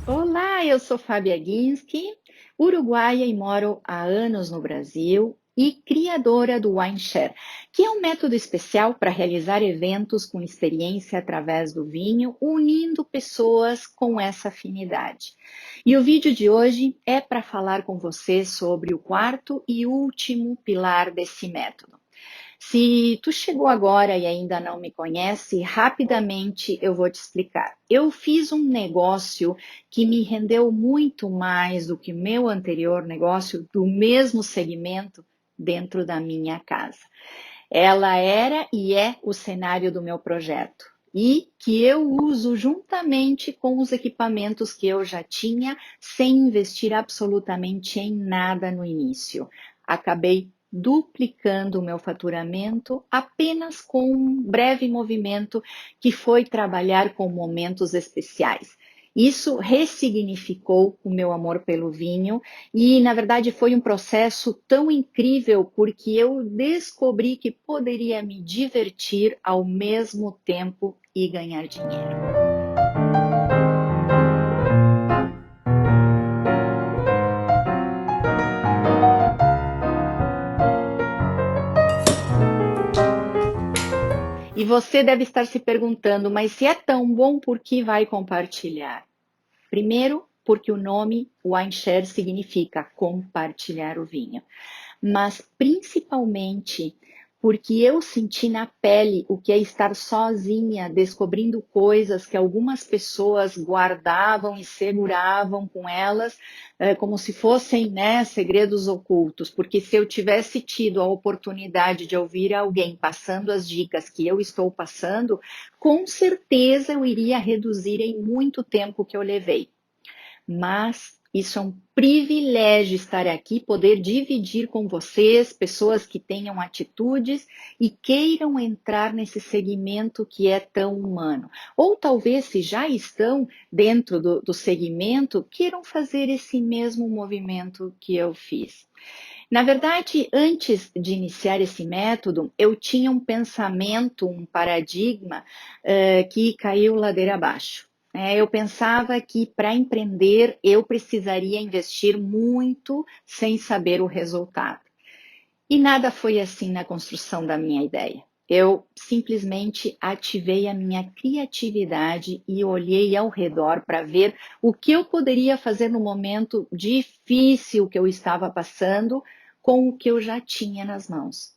Olá, eu sou Fábia Ginsky, uruguaia e moro há anos no Brasil e criadora do WineShare, que é um método especial para realizar eventos com experiência através do vinho, unindo pessoas com essa afinidade. E o vídeo de hoje é para falar com você sobre o quarto e último pilar desse método. Se tu chegou agora e ainda não me conhece, rapidamente eu vou te explicar. Eu fiz um negócio que me rendeu muito mais do que meu anterior negócio do mesmo segmento dentro da minha casa. Ela era e é o cenário do meu projeto. E que eu uso juntamente com os equipamentos que eu já tinha, sem investir absolutamente em nada no início. Acabei duplicando o meu faturamento apenas com um breve movimento que foi trabalhar com momentos especiais. Isso ressignificou o meu amor pelo vinho e, na verdade, foi um processo tão incrível porque eu descobri que poderia me divertir ao mesmo tempo e ganhar dinheiro. E você deve estar se perguntando, mas se é tão bom, por que vai compartilhar? Primeiro, porque o nome WineShare significa compartilhar o vinho, mas principalmente porque eu senti na pele o que é estar sozinha, descobrindo coisas que algumas pessoas guardavam e seguravam com elas, como se fossem, né, segredos ocultos. Porque se eu tivesse tido a oportunidade de ouvir alguém passando as dicas que eu estou passando, com certeza eu iria reduzir em muito tempo que eu levei. Mas isso é um privilégio estar aqui, poder dividir com vocês, pessoas que tenham atitudes e queiram entrar nesse segmento que é tão humano. Ou talvez, se já estão dentro do segmento, queiram fazer esse mesmo movimento que eu fiz. Na verdade, antes de iniciar esse método, eu tinha um pensamento, um paradigma que caiu ladeira abaixo. Eu pensava que para empreender eu precisaria investir muito sem saber o resultado. E nada foi assim na construção da minha ideia. Eu simplesmente ativei a minha criatividade e olhei ao redor para ver o que eu poderia fazer no momento difícil que eu estava passando com o que eu já tinha nas mãos.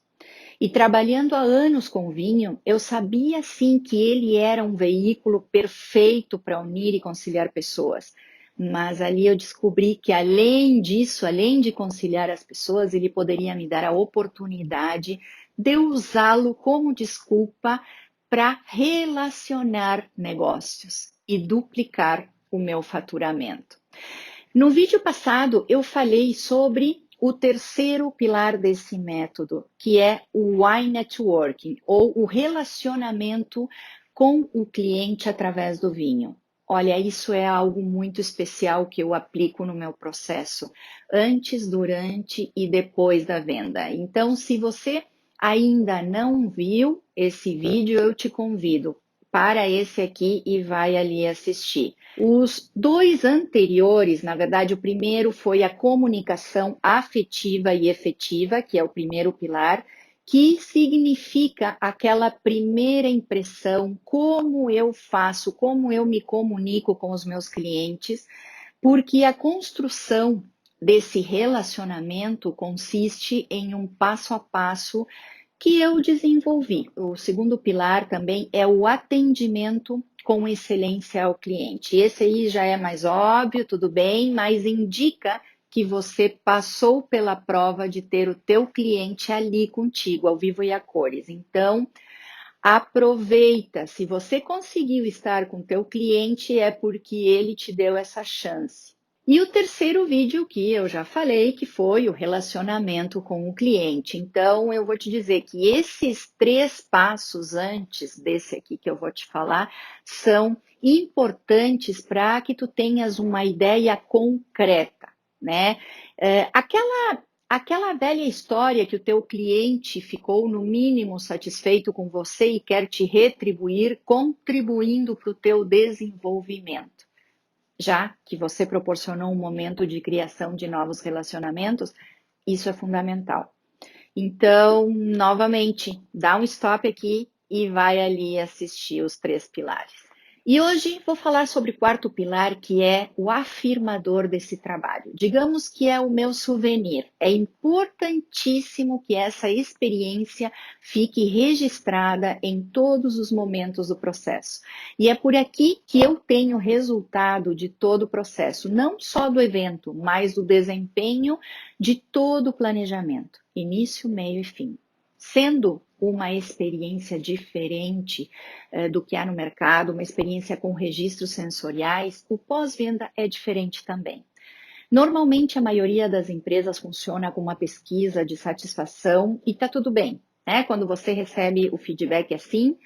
E trabalhando há anos com vinho, eu sabia sim que ele era um veículo perfeito para unir e conciliar pessoas. Mas ali eu descobri que além disso, além de conciliar as pessoas, ele poderia me dar a oportunidade de usá-lo como desculpa para relacionar negócios e duplicar o meu faturamento. No vídeo passado, eu falei sobre o terceiro pilar desse método, que é o wine networking, ou o relacionamento com o cliente através do vinho. Olha, isso é algo muito especial que eu aplico no meu processo, antes, durante e depois da venda. Então, se você ainda não viu esse vídeo, eu te convido para esse aqui e vai ali assistir. Os dois anteriores, na verdade, o primeiro foi a comunicação afetiva e efetiva, que é o primeiro pilar, que significa aquela primeira impressão, como eu faço, como eu me comunico com os meus clientes, porque a construção desse relacionamento consiste em um passo a passo que eu desenvolvi. O segundo pilar também é o atendimento com excelência ao cliente. Esse aí já é mais óbvio, tudo bem, mas indica que você passou pela prova de ter o teu cliente ali contigo, ao vivo e a cores. Então, aproveita. Se você conseguiu estar com o teu cliente, é porque ele te deu essa chance. E o terceiro vídeo que eu já falei, que foi o relacionamento com o cliente. Então, eu vou te dizer que esses três passos antes desse aqui que eu vou te falar são importantes para que tu tenhas uma ideia concreta, né? Aquela velha história que o teu cliente ficou no mínimo satisfeito com você e quer te retribuir, contribuindo para o teu desenvolvimento. já que você proporcionou um momento de criação de novos relacionamentos, isso é fundamental. Então, novamente, dá um stop aqui e vai ali assistir os 3 pilares. E hoje vou falar sobre o quarto pilar, que é o afirmador desse trabalho. Digamos que é o meu souvenir. É importantíssimo que essa experiência fique registrada em todos os momentos do processo. E é por aqui que eu tenho resultado de todo o processo, não só do evento, mas do desempenho de todo o planejamento, início, meio e fim. Sendo uma experiência diferente do que há no mercado, uma experiência com registros sensoriais, o pós-venda é diferente também. Normalmente, a maioria das empresas funciona com uma pesquisa de satisfação e está tudo bem, né? Quando você recebe o feedback assim,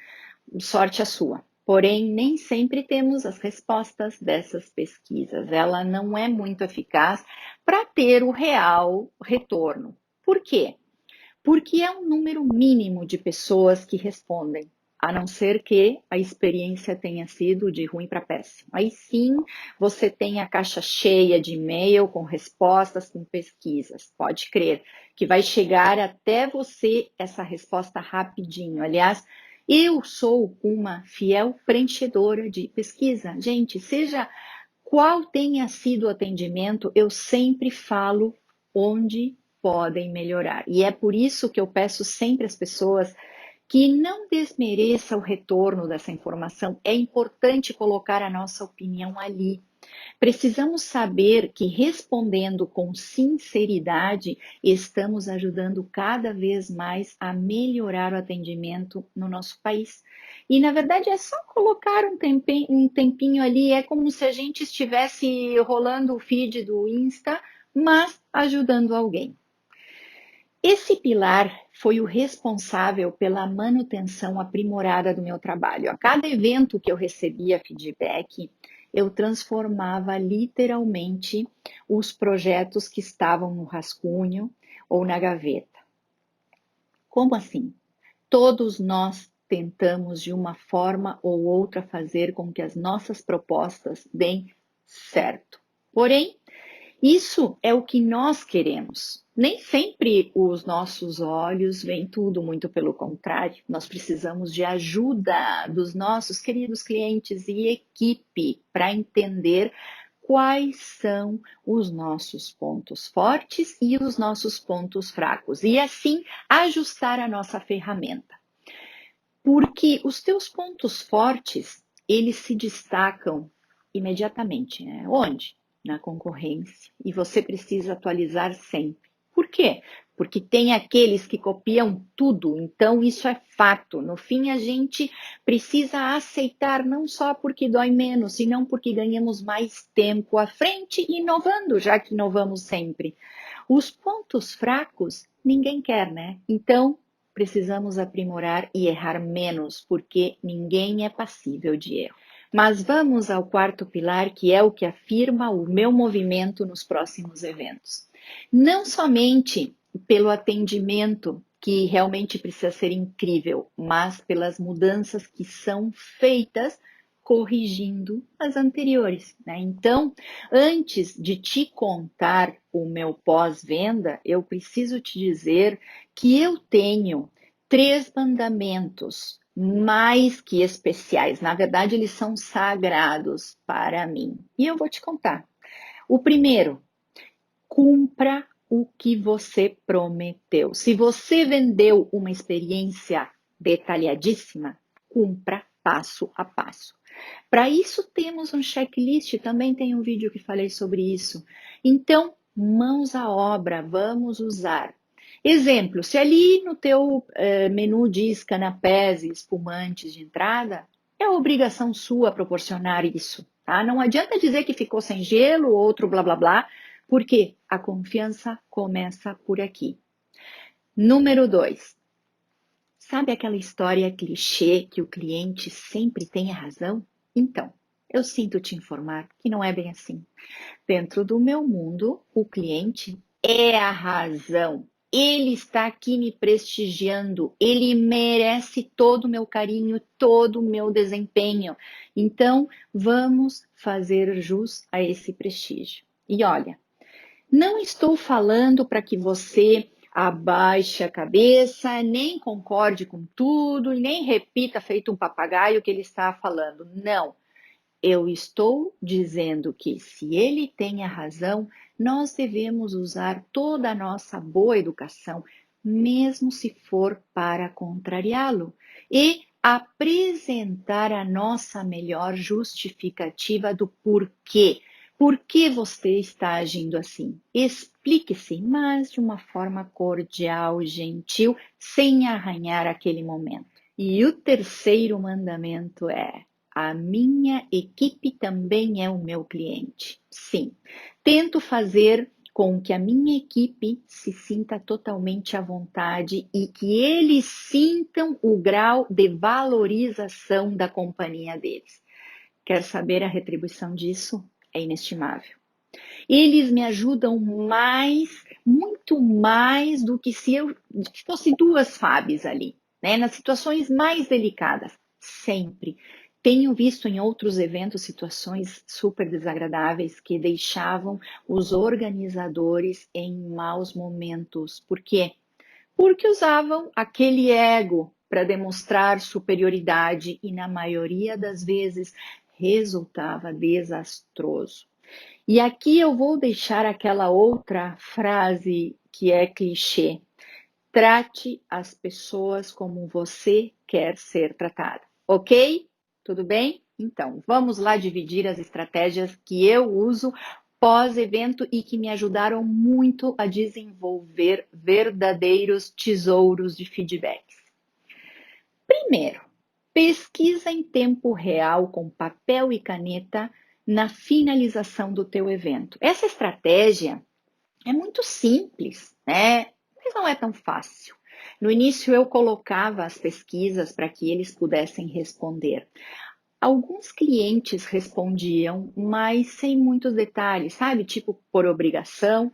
sorte a sua. Porém, nem sempre temos as respostas dessas pesquisas. Ela não é muito eficaz para ter o real retorno. Por quê? Porque é um número mínimo de pessoas que respondem, a não ser que a experiência tenha sido de ruim para péssimo. Aí sim, você tem a caixa cheia de e-mail com respostas, com pesquisas. Pode crer que vai chegar até você essa resposta rapidinho. Aliás, eu sou uma fiel preenchedora de pesquisa. Gente, seja qual tenha sido o atendimento, eu sempre falo onde podem melhorar. E é por isso que eu peço sempre às pessoas que não desmereça o retorno dessa informação. É importante colocar a nossa opinião ali. Precisamos saber que respondendo com sinceridade, estamos ajudando cada vez mais a melhorar o atendimento no nosso país. E na verdade é só colocar um tempinho ali, é como se a gente estivesse rolando o feed do Insta, mas ajudando alguém. Esse pilar foi o responsável pela manutenção aprimorada do meu trabalho. A cada evento que eu recebia feedback, eu transformava literalmente os projetos que estavam no rascunho ou na gaveta. Como assim? Todos nós tentamos de uma forma ou outra fazer com que as nossas propostas deem certo. Porém, isso é o que nós queremos. Nem sempre os nossos olhos veem tudo, muito pelo contrário. Nós precisamos de ajuda dos nossos queridos clientes e equipe para entender quais são os nossos pontos fortes e os nossos pontos fracos. E assim ajustar a nossa ferramenta. Porque os teus pontos fortes, eles se destacam imediatamente, né? Onde? Na concorrência. E você precisa atualizar sempre. Por quê? Porque tem aqueles que copiam tudo, então isso é fato. No fim, a gente precisa aceitar não só porque dói menos, senão porque ganhamos mais tempo à frente inovando, já que inovamos sempre. Os pontos fracos, ninguém quer, né? Então, precisamos aprimorar e errar menos, porque ninguém é passível de erro. Mas vamos ao quarto pilar, que é o que afirma o meu movimento nos próximos eventos. Não somente pelo atendimento, que realmente precisa ser incrível, mas pelas mudanças que são feitas corrigindo as anteriores, né? Então, antes de te contar o meu pós-venda, eu preciso te dizer que eu tenho 3 mandamentos mais que especiais. Na verdade, eles são sagrados para mim. E eu vou te contar. O primeiro, cumpra o que você prometeu. Se você vendeu uma experiência detalhadíssima, cumpra passo a passo. Para isso temos um checklist, também tem um vídeo que falei sobre isso. Então, mãos à obra, vamos usar. Exemplo, se ali no teu menu diz canapés e espumantes de entrada, é obrigação sua proporcionar isso, tá? Não adianta dizer que ficou sem gelo, outro blá blá blá, porque a confiança começa por aqui. Número 2. Sabe aquela história clichê que o cliente sempre tem a razão? Então, eu sinto te informar que não é bem assim. Dentro do meu mundo, o cliente é a razão. Ele está aqui me prestigiando, ele merece todo o meu carinho, todo o meu desempenho. Então, vamos fazer jus a esse prestígio. E olha, não estou falando para que você abaixe a cabeça, nem concorde com tudo, nem repita feito um papagaio o que ele está falando. Não. Eu estou dizendo que, se ele tem a razão, nós devemos usar toda a nossa boa educação, mesmo se for para contrariá-lo, e apresentar a nossa melhor justificativa do porquê. Por que você está agindo assim? Explique-se, mas de uma forma cordial, gentil, sem arranhar aquele momento. E o terceiro mandamento é: a minha equipe também é o meu cliente. Sim, tento fazer com que a minha equipe se sinta totalmente à vontade e que eles sintam o grau de valorização da companhia deles. Quer saber a retribuição disso? É inestimável. Eles me ajudam mais, muito mais do que se eu fosse duas Fábios ali, né? Nas situações mais delicadas, sempre. Tenho visto em outros eventos situações super desagradáveis que deixavam os organizadores em maus momentos. Por quê? Porque usavam aquele ego para demonstrar superioridade e, na maioria das vezes, resultava desastroso. E aqui eu vou deixar aquela outra frase que é clichê: trate as pessoas como você quer ser tratada. Ok? Tudo bem? Então, vamos lá dividir as estratégias que eu uso pós-evento e que me ajudaram muito a desenvolver verdadeiros tesouros de feedbacks. Primeiro, pesquisa em tempo real com papel e caneta na finalização do teu evento. Essa estratégia é muito simples, né? Mas não é tão fácil. No início eu colocava as pesquisas para que eles pudessem responder. Alguns clientes respondiam, mas sem muitos detalhes, sabe? Tipo por obrigação,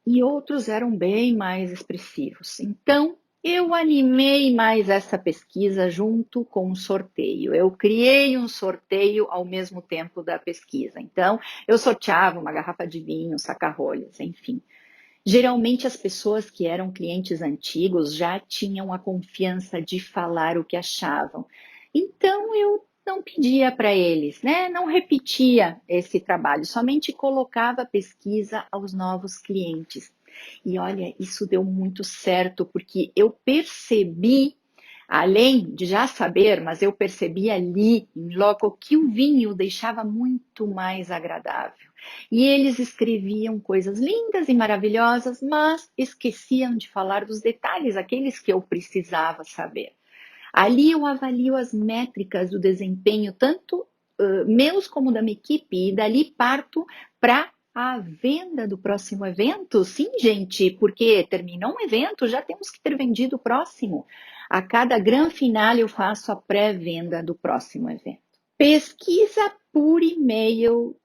e outros eram bem mais expressivos. Então, eu animei mais essa pesquisa junto com um sorteio. Eu criei um sorteio ao mesmo tempo da pesquisa. Então, eu sorteava uma garrafa de vinho, um saca-rolhas, enfim. Geralmente, as pessoas que eram clientes antigos já tinham a confiança de falar o que achavam. Então, eu não pedia para eles, né? Não repetia esse trabalho, somente colocava a pesquisa aos novos clientes. E olha, isso deu muito certo, porque eu percebi, além de já saber, mas eu percebi ali, em loco, que o vinho deixava muito mais agradável. E eles escreviam coisas lindas e maravilhosas, mas esqueciam de falar dos detalhes, aqueles que eu precisava saber. Ali eu avalio as métricas do desempenho, tanto meus como da minha equipe, e dali parto para a venda do próximo evento. Sim, gente, porque terminou um evento, já temos que ter vendido o próximo. A cada grande final eu faço a pré-venda do próximo evento. Pesquisa por e-mail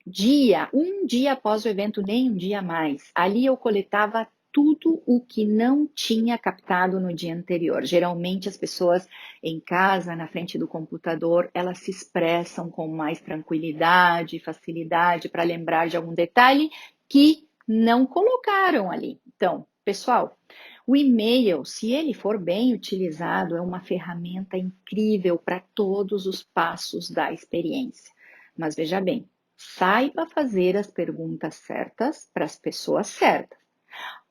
um dia após o evento, nem um dia mais. Ali eu coletava tudo o que não tinha captado no dia anterior. Geralmente as pessoas em casa, na frente do computador, elas se expressam com mais tranquilidade, facilidade para lembrar de algum detalhe que não colocaram ali. Então, pessoal, o e-mail, se ele for bem utilizado, é uma ferramenta incrível para todos os passos da experiência. Mas veja bem, saiba fazer as perguntas certas para as pessoas certas.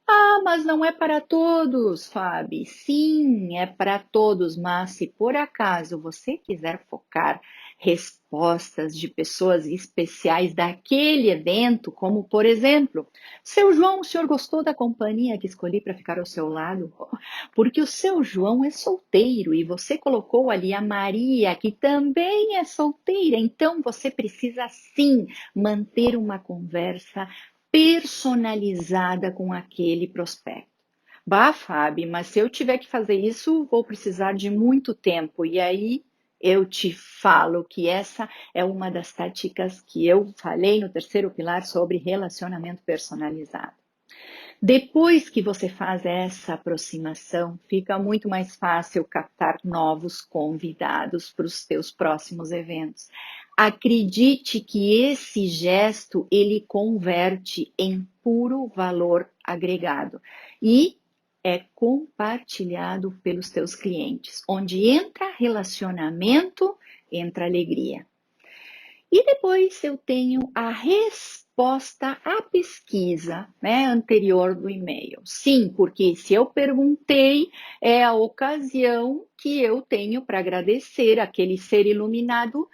Ah, mas não é para todos, Fábio. Sim, é para todos, mas se por acaso você quiser focar respostas de pessoas especiais daquele evento, como por exemplo, seu João, o senhor gostou da companhia que escolhi para ficar ao seu lado? Porque o seu João é solteiro e você colocou ali a Maria, que também é solteira, então você precisa sim manter uma conversa personalizada com aquele prospecto. Bah, Fábio, mas se eu tiver que fazer isso, vou precisar de muito tempo. E aí eu te falo que essa é uma das táticas que eu falei no terceiro pilar sobre relacionamento personalizado. Depois que você faz essa aproximação, fica muito mais fácil captar novos convidados para os teus próximos eventos. Acredite que esse gesto ele converte em puro valor agregado e é compartilhado pelos teus clientes. Onde entra relacionamento, entra alegria. E depois eu tenho a resposta à pesquisa, né, anterior do e-mail. Sim, porque se eu perguntei, é a ocasião que eu tenho para agradecer aquele ser iluminado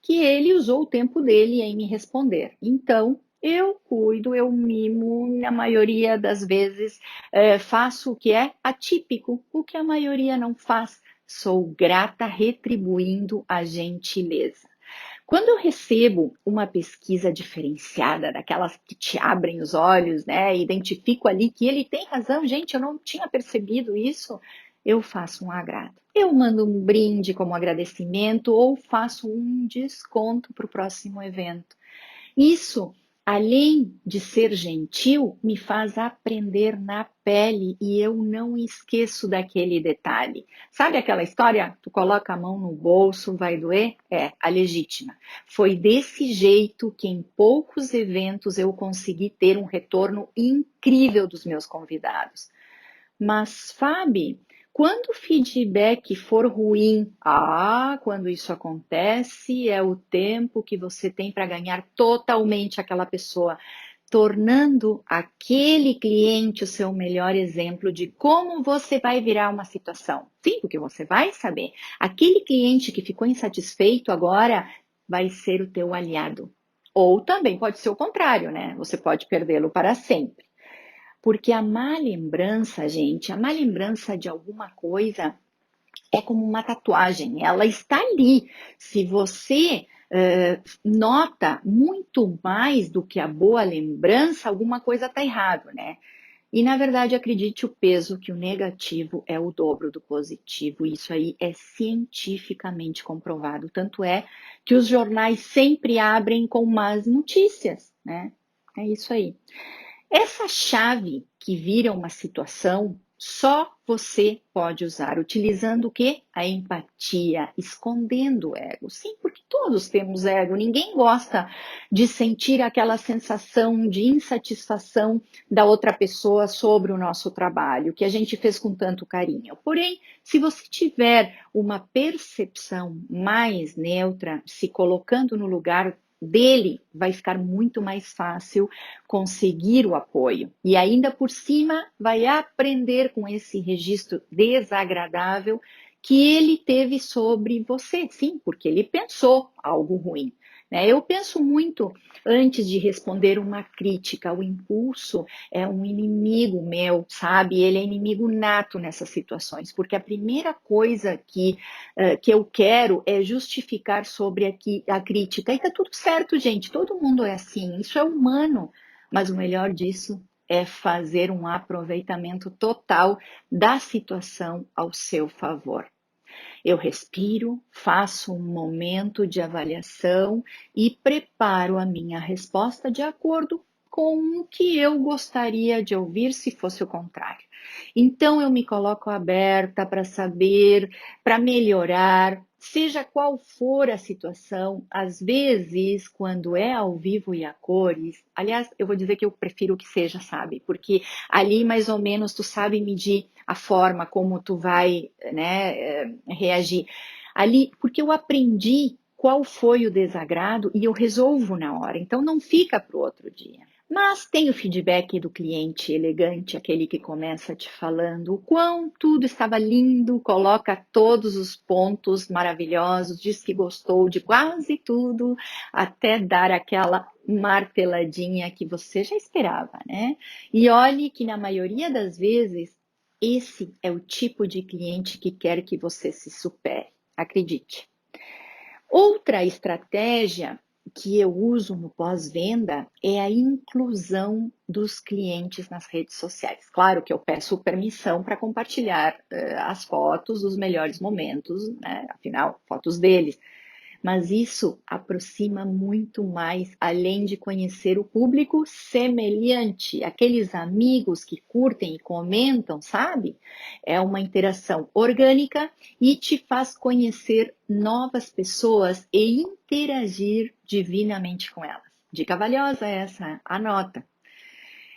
que ele usou o tempo dele em me responder. Então, eu cuido, eu mimo, na maioria das vezes faço o que é atípico, o que a maioria não faz. Sou grata retribuindo a gentileza. Quando eu recebo uma pesquisa diferenciada, daquelas que te abrem os olhos, né? Identifico ali que ele tem razão, gente, eu não tinha percebido isso. Eu faço um agrado. Eu mando um brinde como agradecimento ou faço um desconto para o próximo evento. Isso, além de ser gentil, me faz aprender na pele e eu não esqueço daquele detalhe. Sabe aquela história? Tu coloca a mão no bolso, vai doer? É, a legítima. Foi desse jeito que em poucos eventos eu consegui ter um retorno incrível dos meus convidados. Mas, Fábio, quando o feedback for ruim, quando isso acontece, é o tempo que você tem para ganhar totalmente aquela pessoa, tornando aquele cliente o seu melhor exemplo de como você vai virar uma situação. Sim, porque você vai saber. Aquele cliente que ficou insatisfeito agora vai ser o teu aliado. Ou também pode ser o contrário, né? Você pode perdê-lo para sempre. Porque a má lembrança, gente, a má lembrança de alguma coisa é como uma tatuagem, ela está ali. Se você nota muito mais do que a boa lembrança, alguma coisa está errado, né? E na verdade, acredite o peso que o negativo é o dobro do positivo. Isso aí é cientificamente comprovado. Tanto é que os jornais sempre abrem com más notícias, né? É isso aí. Essa chave que vira uma situação, só você pode usar, utilizando o quê? A empatia, escondendo o ego. Sim, porque todos temos ego, ninguém gosta de sentir aquela sensação de insatisfação da outra pessoa sobre o nosso trabalho, que a gente fez com tanto carinho. Porém, se você tiver uma percepção mais neutra, se colocando no lugar dele, vai ficar muito mais fácil conseguir o apoio. E ainda por cima, vai aprender com esse registro desagradável que ele teve sobre você. Sim, porque ele pensou algo ruim. Né? Eu penso muito antes de responder uma crítica. O impulso é um inimigo meu, sabe? Ele é inimigo nato nessas situações, porque a primeira coisa que eu quero é justificar sobre a crítica. E tá tudo certo, gente. Todo mundo é assim. Isso é humano. Mas o melhor disso é fazer um aproveitamento total da situação ao seu favor. Eu respiro, faço um momento de avaliação e preparo a minha resposta de acordo com o que eu gostaria de ouvir se fosse o contrário. Então eu me coloco aberta para saber, para melhorar, seja qual for a situação. Às vezes, quando é ao vivo e a cores, aliás, eu vou dizer que eu prefiro que seja, sabe? Porque ali mais ou menos tu sabe medir a forma como tu vai, né, reagir. Ali, porque eu aprendi qual foi o desagrado e eu resolvo na hora. Então não fica para o outro dia. Mas tem o feedback do cliente elegante, aquele que começa te falando o quão tudo estava lindo, coloca todos os pontos maravilhosos, diz que gostou de quase tudo, até dar aquela marteladinha que você já esperava, né? E olhe que na maioria das vezes, esse é o tipo de cliente que quer que você se supere, acredite. Outra estratégia que eu uso no pós-venda é a inclusão dos clientes nas redes sociais. Claro que eu peço permissão para compartilhar as fotos dos melhores momentos, né? Afinal, fotos deles. Mas isso aproxima muito mais, além de conhecer o público semelhante, aqueles amigos que curtem e comentam, sabe? É uma interação orgânica e te faz conhecer novas pessoas e interagir divinamente com elas. Dica valiosa essa, anota.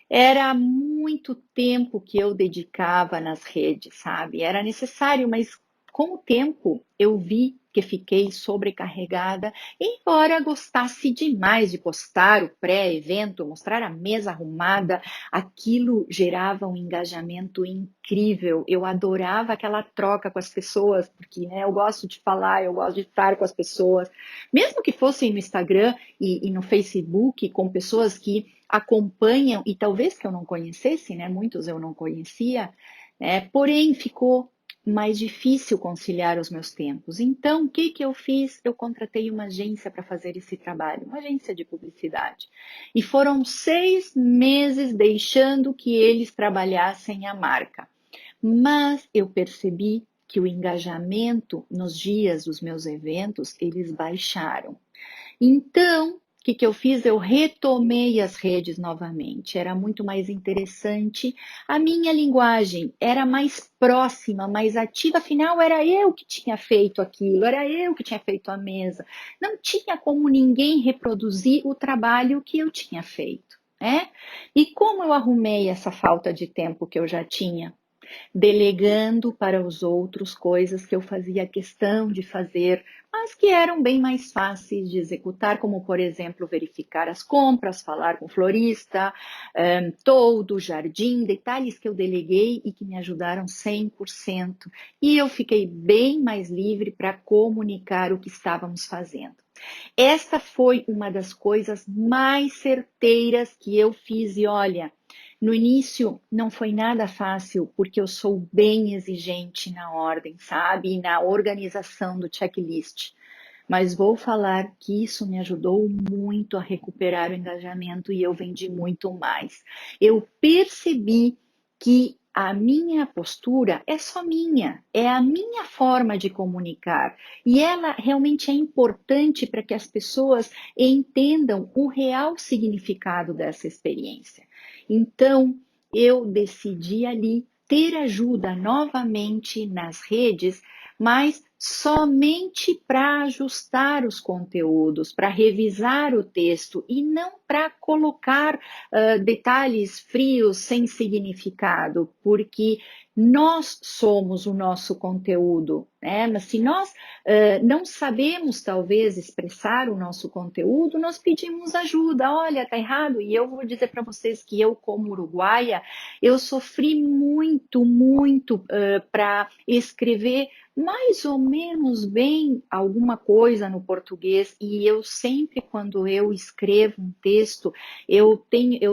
Era muito tempo que eu dedicava nas redes, sabe? Era necessário, mas com o tempo eu vi que fiquei sobrecarregada, embora gostasse demais de postar o pré-evento, mostrar a mesa arrumada, aquilo gerava um engajamento incrível. Eu adorava aquela troca com as pessoas, porque né, eu gosto de falar, eu gosto de estar com as pessoas, mesmo que fossem no Instagram e no Facebook, com pessoas que acompanham, e talvez que eu não conhecesse, né? Muitos eu não conhecia, né? Porém, ficou mais difícil conciliar os meus tempos. Então, o que eu fiz? Eu contratei uma agência para fazer esse trabalho, uma agência de publicidade. E foram 6 meses deixando que eles trabalhassem a marca. Mas eu percebi que o engajamento nos dias dos meus eventos, eles baixaram. Então, o que eu fiz? Eu retomei as redes novamente. Era muito mais interessante. A minha linguagem era mais próxima, mais ativa. Afinal, era eu que tinha feito aquilo, era eu que tinha feito a mesa. Não tinha como ninguém reproduzir o trabalho que eu tinha feito, né? E como eu arrumei essa falta de tempo que eu já tinha? Delegando para os outros coisas que eu fazia questão de fazer, mas que eram bem mais fáceis de executar, como, por exemplo, verificar as compras, falar com o florista, todo, jardim, detalhes que eu deleguei e que me ajudaram 100%. E eu fiquei bem mais livre para comunicar o que estávamos fazendo. Esta foi uma das coisas mais certeiras que eu fiz e olha, no início não foi nada fácil, porque eu sou bem exigente na ordem, sabe? E na organização do checklist. Mas vou falar que isso me ajudou muito a recuperar o engajamento e eu vendi muito mais. Eu percebi que a minha postura é só minha, é a minha forma de comunicar. E ela realmente é importante para que as pessoas entendam o real significado dessa experiência. Então, eu decidi ali ter ajuda novamente nas redes, mas somente para ajustar os conteúdos, para revisar o texto e não para colocar detalhes frios sem significado, porque nós somos o nosso conteúdo, né? Mas se nós não sabemos, talvez, expressar o nosso conteúdo, nós pedimos ajuda. Olha, tá errado. E eu vou dizer para vocês que eu, como uruguaia, eu sofri muito, muito para escrever mais ou menos bem alguma coisa no português e eu sempre quando eu escrevo um texto eu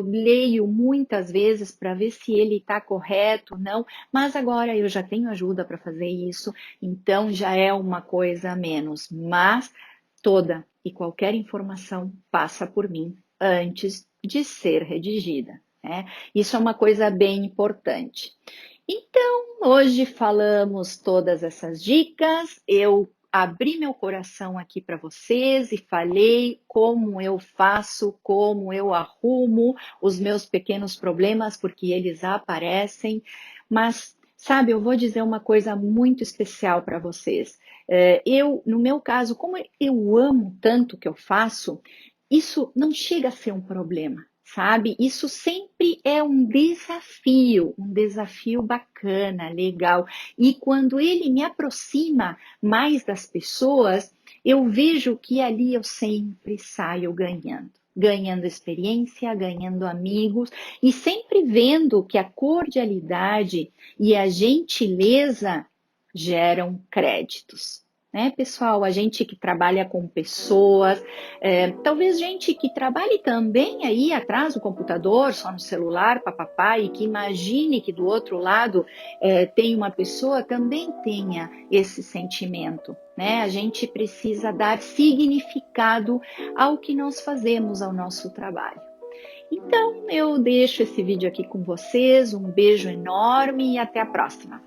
leio muitas vezes para ver se ele está correto ou não, mas agora eu já tenho ajuda para fazer isso, então já é uma coisa a menos, mas toda e qualquer informação passa por mim antes de ser redigida, né? Isso é uma coisa bem importante. Então, hoje falamos todas essas dicas. Eu abri meu coração aqui para vocês e falei como eu faço, como eu arrumo os meus pequenos problemas, porque eles aparecem. Mas, sabe, eu vou dizer uma coisa muito especial para vocês. No meu caso, como eu amo tanto o que eu faço, isso não chega a ser um problema. Sabe? Isso sempre é um desafio bacana, legal. E quando ele me aproxima mais das pessoas, eu vejo que ali eu sempre saio ganhando. Ganhando experiência, ganhando amigos e sempre vendo que a cordialidade e a gentileza geram créditos. Né, pessoal? A gente que trabalha com pessoas, talvez gente que trabalhe também aí atrás do computador, só no celular, papapá, e que imagine que do outro lado tem uma pessoa, também tenha esse sentimento. Né? A gente precisa dar significado ao que nós fazemos, ao nosso trabalho. Então, eu deixo esse vídeo aqui com vocês, um beijo enorme e até a próxima!